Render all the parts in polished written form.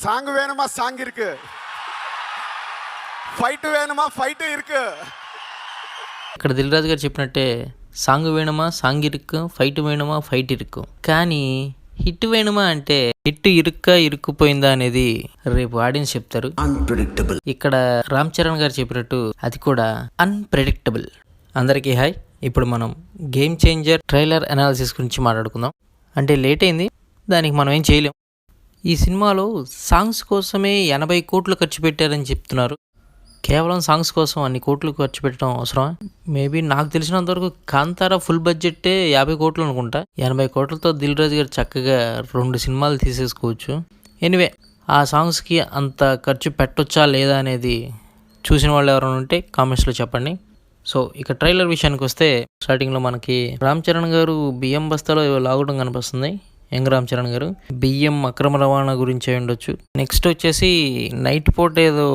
Song வேணுமா song இருக்கு, fight వేணுమా fight ఇరుకు. ఇక్కడ దిల్ రాజు గారు చెప్పినట్టే సాంగ్ వేణుమా సాంగ్ ఇరుక్కు, ఫైట్ వేణుమా ఫైట్ ఇరుక్కు. కానీ హిట్ వేణుమా అంటే హిట్ ఇరుక్కుపోయిందా అనేది రేపు ఆడియన్స్ చెప్తారు. అన్ప్రెడిక్టబుల్. ఇక్కడ రామ్ చరణ్ గారు చెప్పినట్టు అది కూడా అన్ప్రెడిక్టబుల్. అందరికీ హాయ్. ఇప్పుడు మనం గేమ్ చేంజర్ ట్రైలర్ అనాలిసిస్ గురించి మాట్లాడుకుందాం. అంటే లేట్ అయింది, దానికి మనం ఏం చేయలేం. ఈ సినిమాలో సాంగ్స్ కోసమే 80 కోట్లు ఖర్చు పెట్టారని చెప్తున్నారు. కేవలం సాంగ్స్ కోసం అన్ని కోట్లు ఖర్చు పెట్టడం అవసరమా? మేబీ నాకు తెలిసినంతవరకు కాంతారా ఫుల్ బడ్జెట్టే 50 కోట్లు అనుకుంటా. 80 కోట్లతో దిల్ రాజు గారు చక్కగా 2 సినిమాలు తీసేసుకోవచ్చు. ఎనీవే, ఆ సాంగ్స్కి అంత ఖర్చు పెట్టొచ్చా లేదా అనేది చూసిన వాళ్ళు ఎవరైనా ఉంటే కామెంట్స్లో చెప్పండి. సో ఇక ట్రైలర్ విషయానికి వస్తే, స్టార్టింగ్లో మనకి రామ్ చరణ్ గారు బియ్యం బస్తాలో లాగడం కనిపిస్తుంది. యంగ్ రామ్ చరణ్ గారు బియ్యం అక్రమ రవాణా గురించి అయి ఉండొచ్చు. నెక్స్ట్ వచ్చేసి నైట్ పూట ఏదో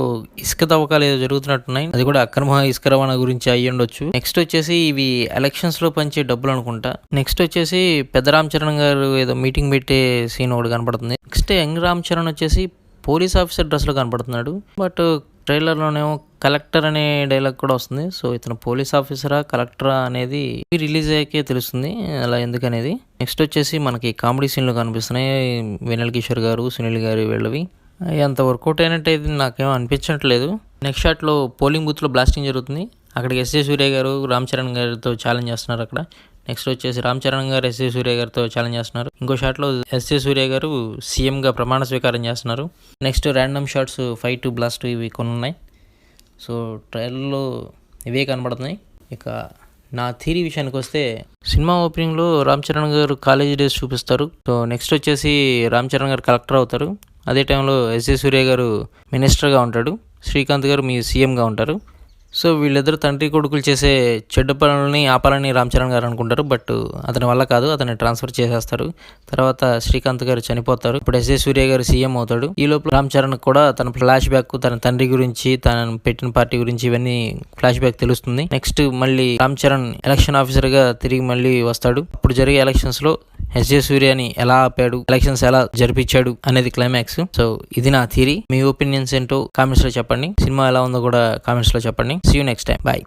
ఇసుక తవ్వకాలు ఏదో జరుగుతున్నట్టున్నాయి, అది కూడా అక్రమ ఇసుక రవాణా గురించి అయ్యి ఉండొచ్చు. నెక్స్ట్ వచ్చేసి ఇవి ఎలక్షన్స్ లో పంచే డబ్బులు అనుకుంటా. నెక్స్ట్ వచ్చేసి పెద్ద రామ్ చరణ్ గారు ఏదో మీటింగ్ పెట్టే సీన్ ఒకటి కనపడుతుంది. నెక్స్ట్ యంగ్ రామ్ చరణ్ వచ్చేసి పోలీస్ ఆఫీసర్ డ్రెస్ లో కనపడుతున్నాడు. బట్ ట్రైలర్లోనేమో కలెక్టర్ అనే డైలాగ్ కూడా వస్తుంది. సో ఇతను పోలీస్ ఆఫీసరా కలెక్టరా అనేది రిలీజ్ అయ్యాకే తెలుస్తుంది అలా ఎందుకనేది. నెక్స్ట్ వచ్చేసి మనకి కామెడీ సీన్లు కనిపిస్తున్నాయి, వెన్నెల కిషోర్ గారు, సునీల్ గారు వీళ్ళవి. అంత వర్కౌట్ అయినట్టయితే నాకేమో అనిపించట్లేదు. నెక్స్ట్ షాట్లో పోలింగ్ బూత్లో బ్లాస్టింగ్ జరుగుతుంది. అక్కడికి ఎస్ఏ సూర్య గారు రామ్ చరణ్ గారితో ఛాలెంజ్ చేస్తున్నారు అక్కడ. నెక్స్ట్ వచ్చేసి రామ్ చరణ్ గారు ఎస్ఏ సూర్య గారితో ఛాలెంజ్ చేస్తున్నారు. ఇంకో షాట్లో ఎస్ఏ సూర్య గారు సీఎంగా ప్రమాణ స్వీకారం చేస్తున్నారు. Next random shots, fight, blast ఇవి కొన్ని ఉన్నాయి. సో ట్రైలర్లో ఇవే కనబడుతున్నాయి. ఇక నా థీరీ విషయానికి వస్తే, సినిమా ఓపెనింగ్లో రామ్ చరణ్ గారు కాలేజ్ డేస్ చూపిస్తారు. సో నెక్స్ట్ వచ్చేసి రామ్ చరణ్ గారు కలెక్టర్ అవుతారు. అదే టైంలో ఎస్ఏ సూర్య గారు మినిస్టర్గా ఉంటాడు, శ్రీకాంత్ గారు మీ సీఎంగా ఉంటారు. సో వీళ్ళిద్దరు తండ్రి కొడుకులు చేసే చెడ్డ పనులని ఆపాలని రామ్ చరణ్ గారు అనుకుంటారు. బట్ అతని వల్ల కాదు, అతన్ని ట్రాన్స్ఫర్ చేసేస్తారు. తర్వాత శ్రీకాంత్ గారు చనిపోతారు. ఇప్పుడు ఎస్ఏ సూర్య గారు సీఎం అవుతాడు. ఈ లోపల రామ్ చరణ్ కూడా తన ఫ్లాష్ బ్యాక్, తన తండ్రి గురించి, తన పెట్టిన పార్టీ గురించి ఇవన్నీ ఫ్లాష్ బ్యాక్ తెలుస్తుంది. నెక్స్ట్ మళ్ళీ రామ్ చరణ్ ఎలక్షన్ ఆఫీసర్ గా తిరిగి మళ్ళీ వస్తాడు. ఇప్పుడు జరిగే ఎలక్షన్స్ లో ఎస్ఏ సూర్యని ఎలా ఆపాడు, ఎలక్షన్స్ ఎలా జరిపించాడు అనేది క్లైమాక్స్. సో ఇది నా థియరీ. మీ ఒపీనియన్స్ ఏంటో కామెంట్స్ లో చెప్పండి. సినిమా ఎలా ఉందో కూడా కామెంట్స్ లో చెప్పండి. See you next time. Bye.